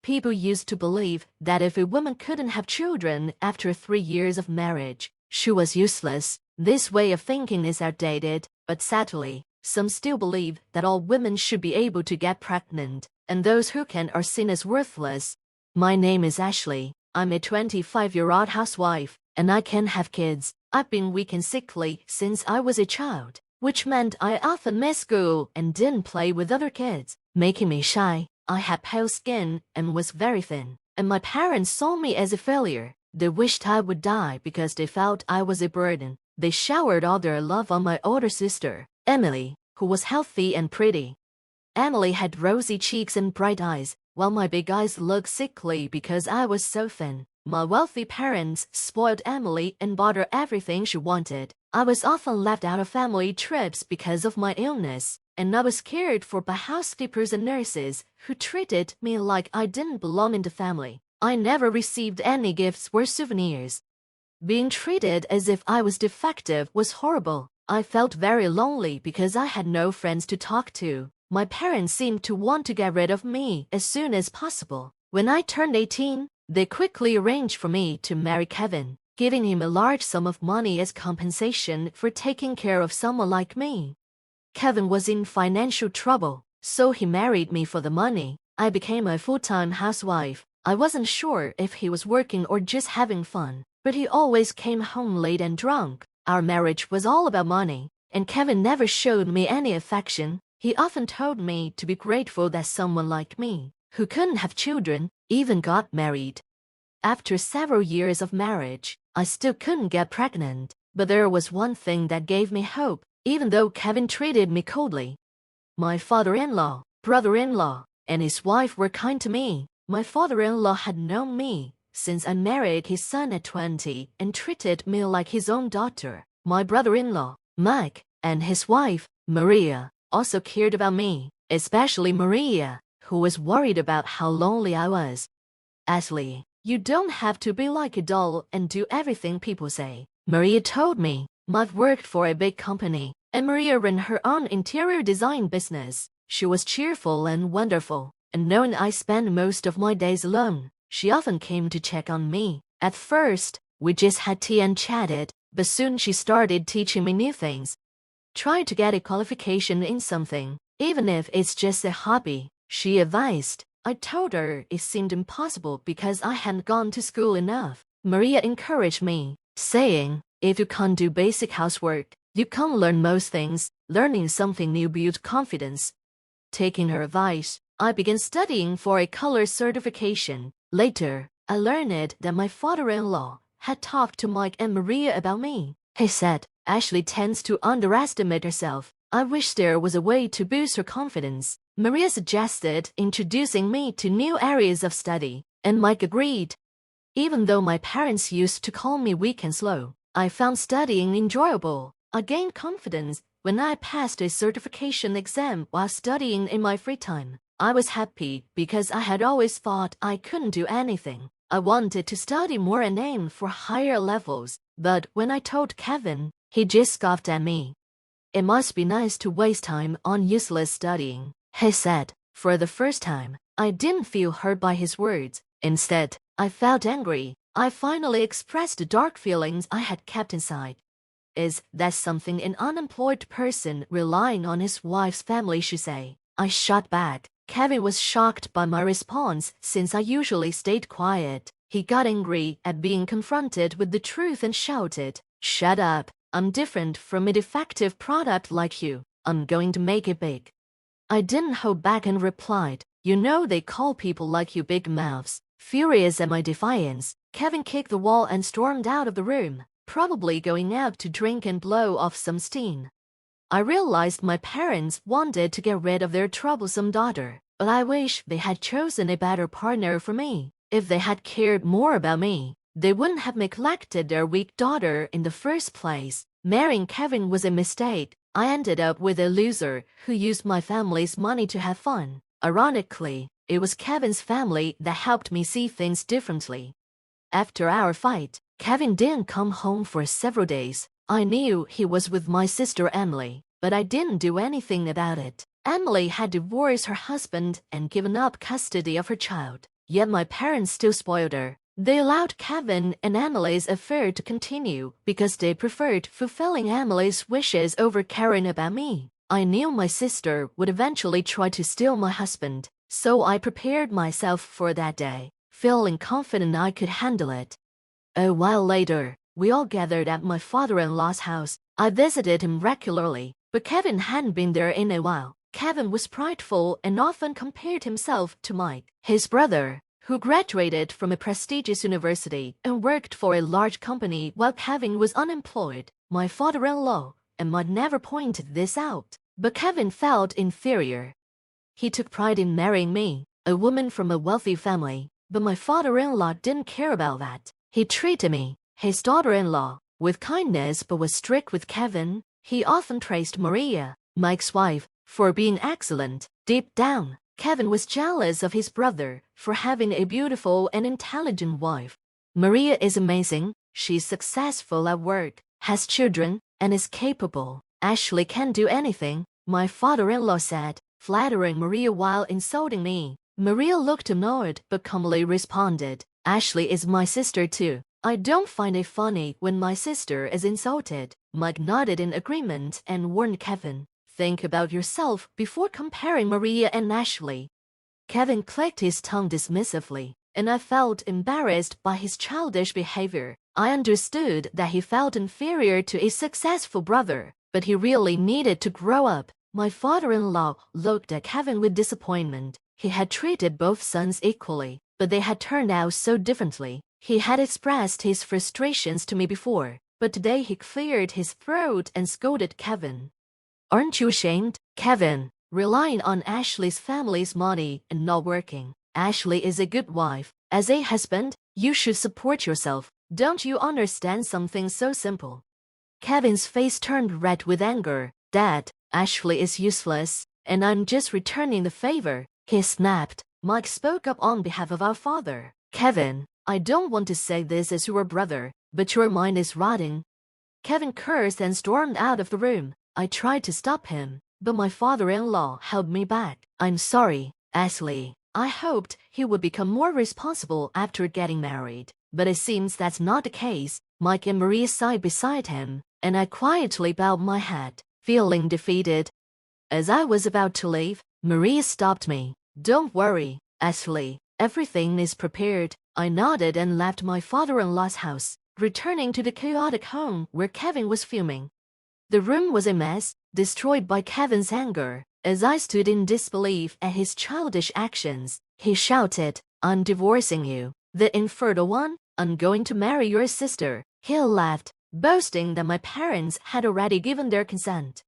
People used to believe that if a woman couldn't have children after 3 years of marriage, she was useless. This way of thinking is outdated, but sadly, some still believe that all women should be able to get pregnant, and those who can't are seen as worthless. My name is Ashley. I'm a 25-year-old housewife, and I can't have kids. I've been weak and sickly since I was a child, which meant I often missed school and didn't play with other kids, making me shy. I had pale skin and was very thin, and my parents saw me as a failure. They wished I would die because they felt I was a burden. They showered all their love on my older sister, Emily, who was healthy and pretty. Emily had rosy cheeks and bright eyes, while my big eyes looked sickly because I was so thin. My wealthy parents spoiled Emily and bought her everything she wanted. I was often left out of family trips because of my illness, and I was cared for by housekeepers and nurses who treated me like I didn't belong in the family. I never received any gifts or souvenirs. Being treated as if I was defective was horrible. I felt very lonely because I had no friends to talk to. My parents seemed to want to get rid of me as soon as possible. When I turned 18, they quickly arranged for me to marry Kevin, giving him a large sum of money as compensation for taking care of someone like me. Kevin was in financial trouble, so he married me for the money. I became a full-time housewife. I wasn't sure if he was working or just having fun, but he always came home late and drunk. Our marriage was all about money, and Kevin never showed me any affection. He often told me to be grateful that someone like me, who couldn't have children, even got married. After several years of marriage, I still couldn't get pregnant, but there was one thing that gave me hope, even though Kevin treated me coldly. My father-in-law, brother-in-law, and his wife were kind to me. My father-in-law had known me since I married his son at 20 and treated me like his own daughter. My brother-in-law, Mike, and his wife, Maria, also cared about me, especially Maria, who was worried about how lonely I was. Ashley, you don't have to be like a doll and do everything people say, Maria told me. Mike worked for a big company, and Maria ran her own interior design business. She was cheerful and wonderful, and knowing I spent most of my days alone, she often came to check on me. At first, we just had tea and chatted, but soon she started teaching me new things. Try to get a qualification in something, even if it's just a hobby, she advised. I told her it seemed impossible because I hadn't gone to school enough. Maria encouraged me, saying, if you can't do basic housework, you can't learn most things. Learning something new builds confidence. Taking her advice, I began studying for a color certification. Later, I learned that my father-in-law had talked to Mike and Maria about me. He said, Ashley tends to underestimate herself. I wish there was a way to boost her confidence. Maria suggested introducing me to new areas of study, and Mike agreed. Even though my parents used to call me weak and slow, I found studying enjoyable. I gained confidence when I passed a certification exam while studying in my free time. I was happy because I had always thought I couldn't do anything. I wanted to study more and aim for higher levels, but when I told Kevin, he just scoffed at me. It must be nice to waste time on useless studying, he said. For the first time, I didn't feel hurt by his words. Instead, I felt angry. I finally expressed the dark feelings I had kept inside. Is that something an unemployed person relying on his wife's family should say? I shot back. Kevin was shocked by my response since I usually stayed quiet. He got angry at being confronted with the truth and shouted, "Shut up. I'm different from a defective product like you. I'm going to make it big." I didn't hold back and replied, "You know they call people like you big mouths." Furious at my defiance, Kevin kicked the wall and stormed out of the room, probably going out to drink and blow off some steam. I realized my parents wanted to get rid of their troublesome daughter, but I wish they had chosen a better partner for me. If they had cared more about me, they wouldn't have neglected their weak daughter in the first place. Marrying Kevin was a mistake. I ended up with a loser who used my family's money to have fun. Ironically, it was Kevin's family that helped me see things differently. After our fight, Kevin didn't come home for several days. I knew he was with my sister Emily, but I didn't do anything about it. Emily had divorced her husband and given up custody of her child. yet my parents still spoiled her. They allowed Kevin and Emily's affair to continue because they preferred fulfilling Emily's wishes over caring about me. I knew my sister would eventually try to steal my husband, so I prepared myself for that day, feeling confident I could handle it. A while later, we all gathered at my father-in-law's house. I visited him regularly, but Kevin hadn't been there in a while. Kevin was prideful and often compared himself to Mike, his brother, who graduated from a prestigious university and worked for a large company while Kevin was unemployed. My father-in-law and Mike never pointed this out, but Kevin felt inferior. He took pride in marrying me, a woman from a wealthy family, but my father-in-law didn't care about that. He treated me, his daughter-in-law, with kindness but was strict with Kevin. He often praised Maria, Mike's wife, for being excellent. Deep down, Kevin was jealous of his brother for having a beautiful and intelligent wife. Maria is amazing, she's successful at work, has children, and is capable. Ashley can't do anything, my father-in-law said, flattering Maria while insulting me. Maria looked annoyed but calmly responded, Ashley is my sister too. I don't find it funny when my sister is insulted. Mike nodded in agreement and warned Kevin, think about yourself before comparing Maria and Ashley. Kevin clicked his tongue dismissively, and I felt embarrassed by his childish behavior. I understood that he felt inferior to a successful brother, but he really needed to grow up. My father-in-law looked at Kevin with disappointment. He had treated both sons equally, but they had turned out so differently. He had expressed his frustrations to me before, but today he cleared his throat and scolded Kevin. Aren't you ashamed, Kevin, relying on Ashley's family's money and not working? Ashley is a good wife. As a husband, you should support yourself. Don't you understand something so simple? Kevin's face turned red with anger. Dad, Ashley is useless, and I'm just returning the favor, he snapped. Mike spoke up on behalf of our father. Kevin, I don't want to say this as your brother, but your mind is rotting. Kevin cursed and stormed out of the room. I tried to stop him, but my father-in-law held me back. I'm sorry, Ashley. I hoped he would become more responsible after getting married, but it seems that's not the case. Mike and Maria sighed beside him, and I quietly bowed my head, feeling defeated. As I was about to leave, Maria stopped me. Don't worry, Ashley. Everything is prepared. I nodded and left my father-in-law's house, returning to the chaotic home where Kevin was fuming. The room was a mess, destroyed by Kevin's anger. As I stood in disbelief at his childish actions, he shouted, I'm divorcing you, the infertile one. I'm going to marry your sister. He laughed, boasting that my parents had already given their consent.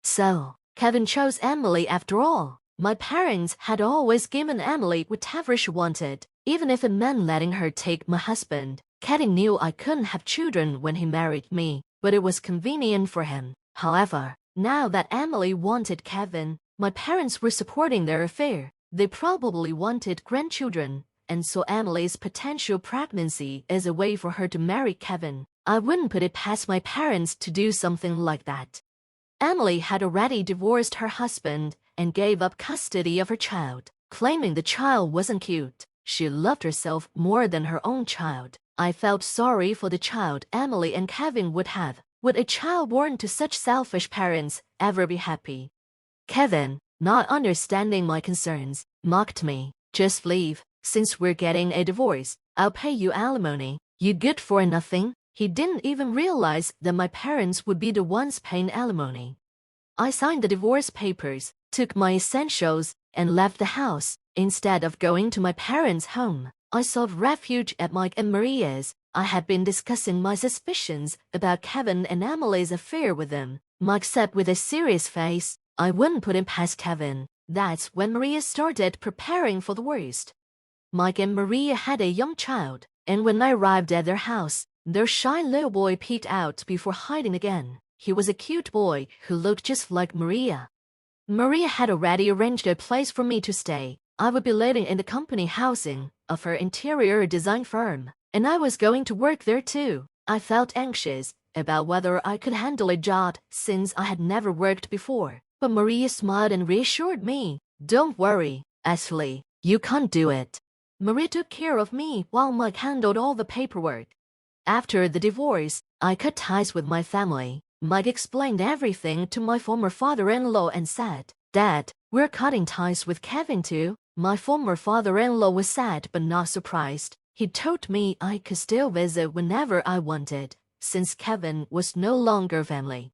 So, Kevin chose Emily after all. My parents had always given Emily whatever she wanted, even if it meant letting her take my husband. Kevin knew I couldn't have children when he married me, but it was convenient for him. However, now that Emily wanted Kevin, my parents were supporting their affair. They probably wanted grandchildren, and saw Emily's potential pregnancy as a way for her to marry Kevin. I wouldn't put it past my parents to do something like that. Emily had already divorced her husband and gave up custody of her child, claiming the child wasn't cute. She loved herself more than her own child. I felt sorry for the child Emily and Kevin would have. Would a child born to such selfish parents ever be happy? Kevin, not understanding my concerns, mocked me. Just leave. Since we're getting a divorce, I'll pay you alimony. You good for nothing. He didn't even realize that my parents would be the ones paying alimony. I signed the divorce papers, took my essentials, and left the house. Instead of going to my parents' home, I sought refuge at Mike and Maria's. I had been discussing my suspicions about Kevin and Emily's affair with them. Mike said with a serious face, I wouldn't put it past Kevin. That's when Maria started preparing for the worst. Mike and Maria had a young child, and when I arrived at their house, their shy little boy peeked out before hiding again. He was a cute boy who looked just like Maria. Maria had already arranged a place for me to stay. I would be living in the company housing of her interior design firm, and I was going to work there too. I felt anxious about whether I could handle a job since I had never worked before, but Maria smiled and reassured me. Don't worry, Ashley, you can't do it. Maria took care of me while Mike handled all the paperwork. After the divorce, I cut ties with my family. Mike explained everything to my former father-in-law and said, "Dad, we're cutting ties with Kevin too." My former father-in-law was sad but not surprised. He told me I could still visit whenever I wanted, since Kevin was no longer family.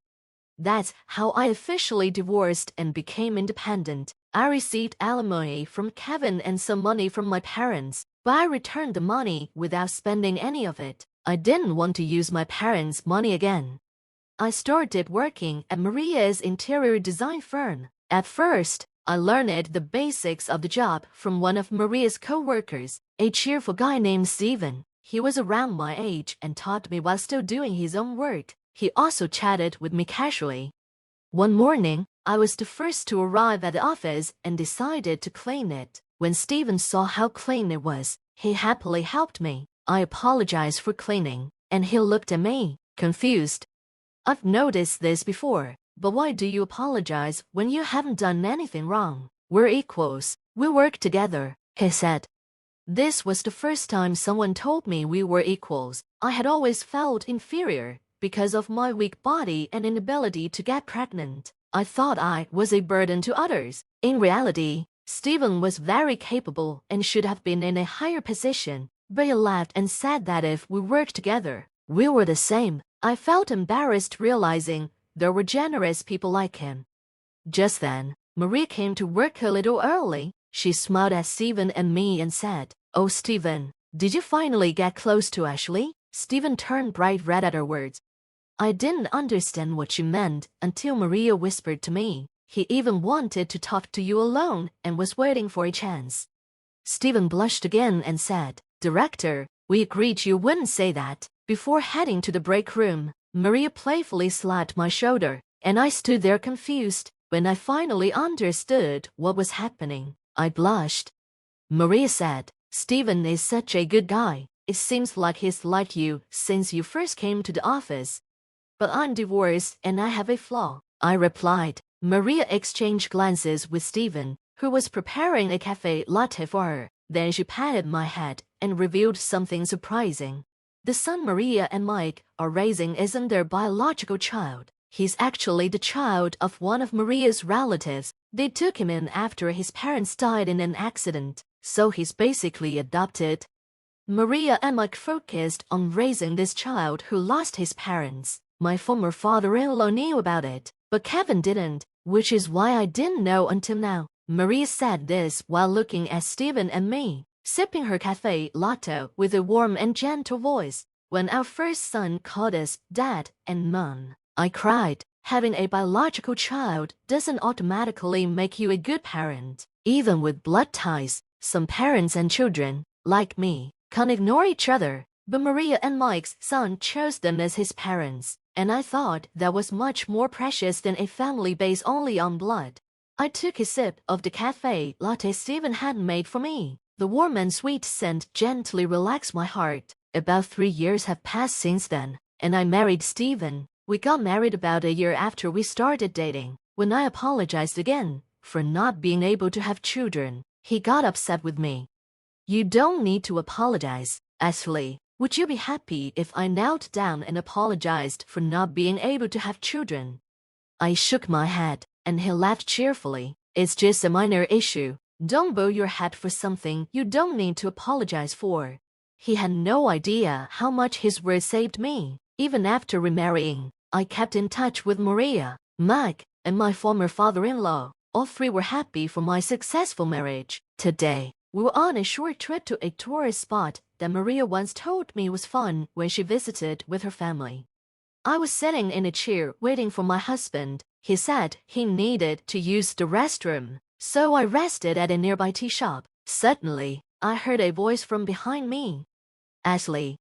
That's how I officially divorced and became independent. I received alimony from Kevin and some money from my parents, but I returned the money without spending any of it. I didn't want to use my parents' money again. I started working at Maria's interior design firm. At first, I learned the basics of the job from one of Maria's co-workers, a cheerful guy named Steven. He was around my age and taught me while still doing his own work. He also chatted with me casually. One morning, I was the first to arrive at the office and decided to clean it. When Steven saw how clean it was, he happily helped me. I apologized for cleaning, and he looked at me, confused. "I've noticed this before, but why do you apologize when you haven't done anything wrong? We're equals. We work together," he said. This was the first time someone told me we were equals. I had always felt inferior because of my weak body and inability to get pregnant. I thought I was a burden to others. In reality, Stephen was very capable and should have been in a higher position, but he laughed and said that if we worked together, we were the same. I felt embarrassed realizing there were generous people like him. Just then, Maria came to work a little early. She smiled at Stephen and me and said, "Oh, Stephen, did you finally get close to Ashley?" Stephen turned bright red at her words. I didn't understand what she meant until Maria whispered to me, "He even wanted to talk to you alone and was waiting for a chance." Stephen blushed again and said, "Director, we agreed you wouldn't say that." Before heading to the break room, Maria playfully slapped my shoulder, and I stood there confused. When I finally understood what was happening, I blushed. Maria said, "Stephen is such a good guy. It seems like he's liked you since you first came to the office." "But I'm divorced and I have a flaw," I replied. Maria exchanged glances with Stephen, who was preparing a cafe latte for her. Then she patted my head and revealed something surprising. The son Maria and Mike are raising isn't their biological child. He's actually the child of one of Maria's relatives. They took him in after his parents died in an accident, so he's basically adopted. Maria and Mike focused on raising this child who lost his parents. My former father-in-law knew about it, but Kevin didn't, which is why I didn't know until now. Maria said this while looking at Stephen and me, sipping her cafe latte with a warm and gentle voice. "When our first son called us Dad and Mom, I cried. Having a biological child doesn't automatically make you a good parent. Even with blood ties, some parents and children, like me, can't ignore each other. But Maria and Mike's son chose them as his parents, and I thought that was much more precious than a family based only on blood." I took a sip of the cafe latte Stephen had made for me. The warm and sweet scent gently relaxed my heart. About 3 years have passed since then, and I married Stephen. We got married about a year after we started dating. When I apologized again for not being able to have children, he got upset with me. "You don't need to apologize, Ashley. Would you be happy if I knelt down and apologized for not being able to have children?" I shook my head, and he laughed cheerfully. "It's just a minor issue. Don't bow your head for something you don't need to apologize for." He had no idea how much his words saved me. Even after remarrying, I kept in touch with Maria, Mike, and my former father-in-law. All three were happy for my successful marriage. Today, we were on a short trip to a tourist spot that Maria once told me was fun when she visited with her family. I was sitting in a chair waiting for my husband. He said he needed to use the restroom, so I rested at a nearby tea shop. Suddenly, I heard a voice from behind me. "Ashley."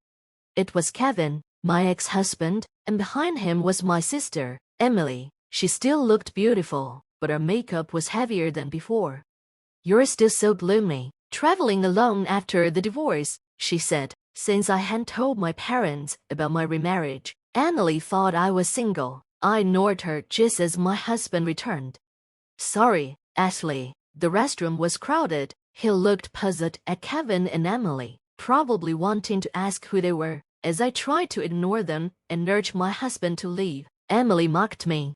It was Kevin, my ex-husband, and behind him was my sister, Emily. She still looked beautiful, but her makeup was heavier than before. "You're still so gloomy. Traveling alone after the divorce," she said. Since I hadn't told my parents about my remarriage, Emily thought I was single. I ignored her just as my husband returned. "Sorry, Ashley. The restroom was crowded," He looked puzzled at Kevin and Emily, probably wanting to ask who they were. As I tried to ignore them and urge my husband to leave, Emily mocked me.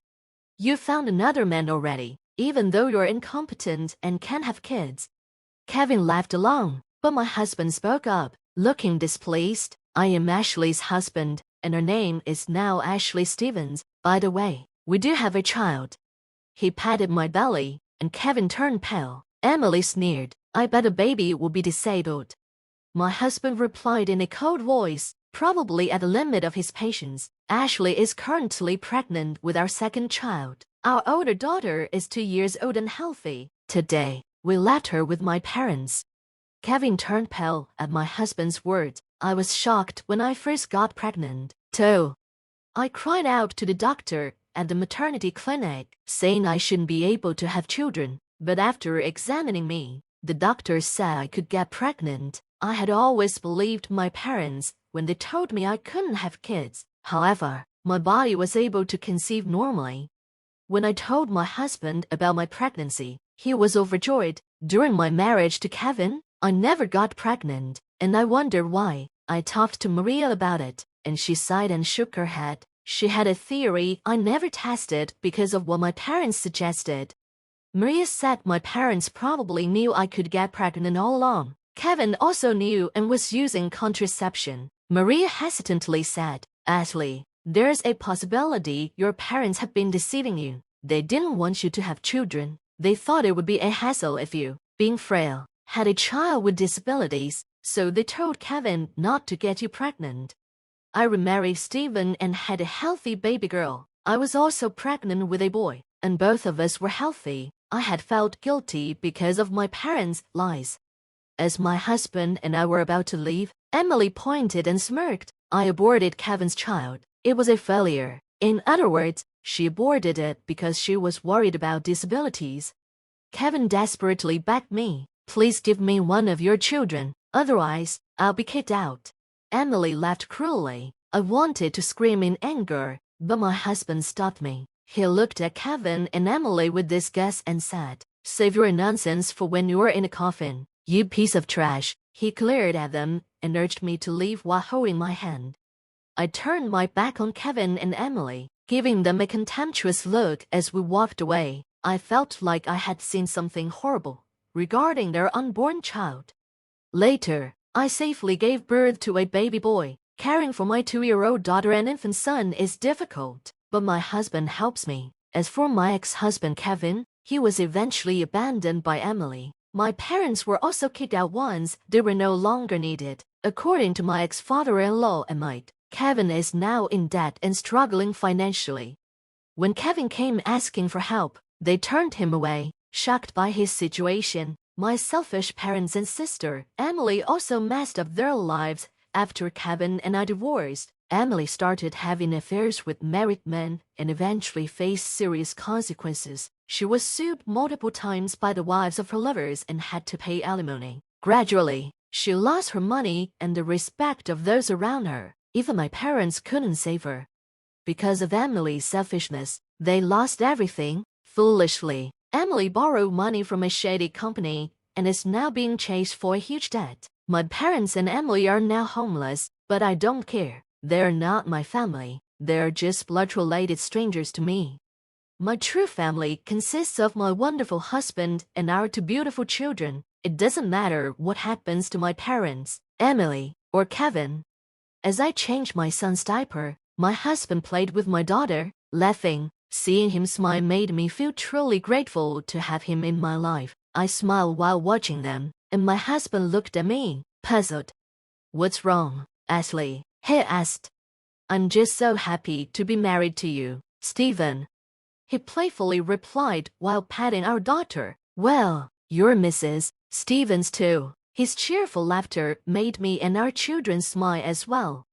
"You found another man already, even though you're incompetent and can't have kids." Kevin laughed along, but my husband spoke up, looking displeased. "I am Ashley's husband, and her name is now Ashley Stevens. By the way, we do have a child." He patted my belly, and Kevin turned pale. Emily sneered, "I bet a baby will be disabled." My husband replied in a cold voice, probably at the limit of his patience, "Ashley is currently pregnant with our second child. Our older daughter is 2 years old and healthy. Today, we left her with my parents." Kevin turned pale at my husband's words. "I was shocked when I first got pregnant, too. I cried out to the doctor at the maternity clinic, saying I shouldn't be able to have children. But after examining me, the doctor said I could get pregnant. I had always believed my parents when they told me I couldn't have kids. However, my body was able to conceive normally." When I told my husband about my pregnancy, he was overjoyed. During my marriage to Kevin, I never got pregnant, and I wondered why. I talked to Maria about it, and she sighed and shook her head. She had a theory I never tested because of what my parents suggested. Maria said my parents probably knew I could get pregnant all along. Kevin also knew and was using contraception. Maria hesitantly said, "Ashley, there's a possibility your parents have been deceiving you. They didn't want you to have children. They thought it would be a hassle if you, being frail, had a child with disabilities, so they told Kevin not to get you pregnant." I remarried Stephen and had a healthy baby girl. I was also pregnant with a boy, and both of us were healthy. I had felt guilty because of my parents' lies. As my husband and I were about to leave, Emily pointed and smirked. "I aborted Kevin's child. It was a failure." In other words, she aborted it because she was worried about disabilities. Kevin desperately begged me, "Please give me one of your children, otherwise, I'll be kicked out." Emily laughed cruelly. I wanted to scream in anger, but my husband stopped me. He looked at Kevin and Emily with disgust and said, "Save your nonsense for when you're in a coffin, you piece of trash." He glared at them and urged me to leave while holding my hand. I turned my back on Kevin and Emily, giving them a contemptuous look as we walked away. I felt like I had seen something horrible regarding their unborn child. Later, I safely gave birth to a baby boy. Caring for my 2-year-old daughter and infant son is difficult, but my husband helps me. As for my ex-husband Kevin, he was eventually abandoned by Emily. My parents were also kicked out once they were no longer needed. According to my ex-father-in-law and Mike, Kevin is now in debt and struggling financially. When Kevin came asking for help, they turned him away, shocked by his situation. My selfish parents and sister, Emily, also messed up their lives after Kevin and I divorced. Emily started having affairs with married men and eventually faced serious consequences. She was sued multiple times by the wives of her lovers and had to pay alimony. Gradually, she lost her money and the respect of those around her. Even my parents couldn't save her. Because of Emily's selfishness, they lost everything. Foolishly, Emily borrowed money from a shady company and is now being chased for a huge debt. My parents and Emily are now homeless, but I don't care. They're not my family. They're just blood-related strangers to me. My true family consists of my wonderful husband and our 2 beautiful children. It doesn't matter what happens to my parents, Emily, or Kevin. As I changed my son's diaper, my husband played with my daughter, laughing. Seeing him smile made me feel truly grateful to have him in my life. I smiled while watching them, and my husband looked at me, puzzled. "What's wrong, Ashley?" he asked. "I'm just so happy to be married to you, Stephen," he playfully replied while patting our daughter. "Well, you're Mrs. Stevens too." His cheerful laughter made me and our children smile as well.